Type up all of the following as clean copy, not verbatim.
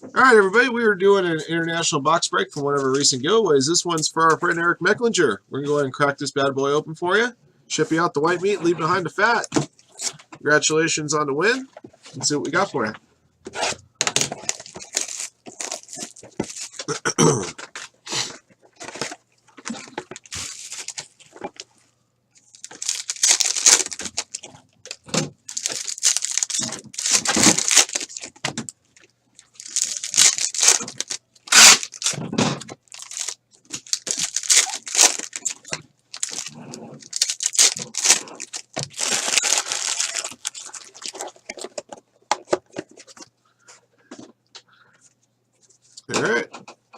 All right, everybody, we are doing an international box break from one of our recent giveaways. This one's for our friend Eric Mecklinger. We're going to go ahead and crack this bad boy open for you. Ship you out the white meat, leave behind the fat. Congratulations on the win. Let's see what we got for you. All right,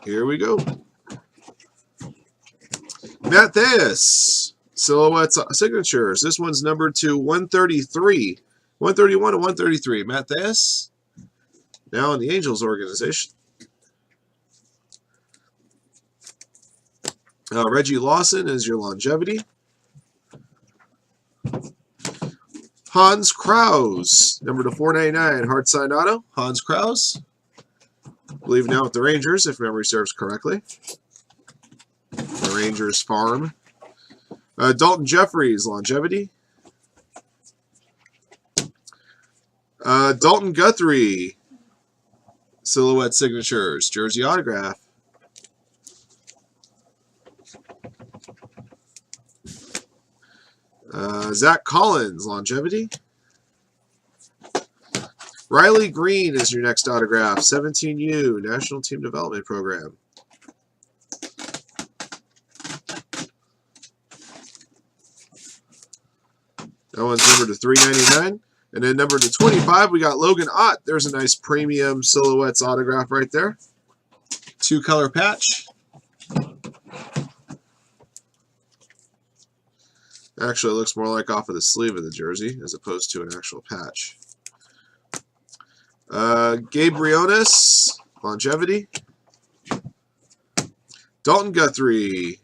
here we go. Matthias, Silhouette Signatures. This one's numbered to 133. 131 to 133. Matthias, now in the Angels organization. Reggie Lawson is your longevity. Hans Kraus, number to 499, hard signed auto. Hans Kraus, I believe now with the Rangers, if memory serves correctly. The Rangers farm. Dalton Jeffries, longevity. Dalton Guthrie, Silhouette Signatures, jersey autograph. Zach Collins, longevity. Riley Green is your next autograph, 17U, National Team Development Program. That one's numbered to 399. And then number to 25, we got Logan Ott. There's a nice premium Silhouettes autograph right there. 2-color patch. Actually, it looks more like off of the sleeve of the jersey as opposed to an actual patch. Gabe Briones, longevity. Dalton Guthrie,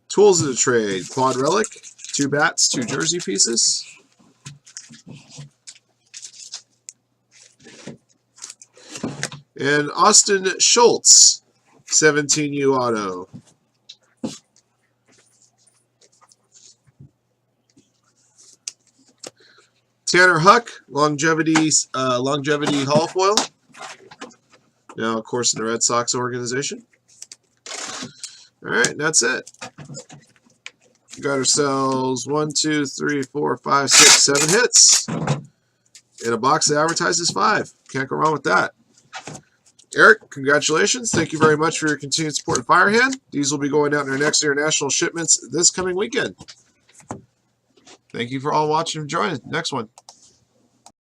Tools of the Trade, quad relic. 2 bats, 2 jersey pieces. And Austin Schultz, 17U auto. Tanner Huck, longevity Hall foil. Now, of course, in the Red Sox organization. All right, and that's it. We got ourselves 1, 2, 3, 4, 5, 6, 7 hits in a box that advertises 5. Can't go wrong with that. Eric, congratulations. Thank you very much for your continued support of Firehand. These will be going out in our next international shipments this coming weekend. Thank you for all watching and joining. Next one.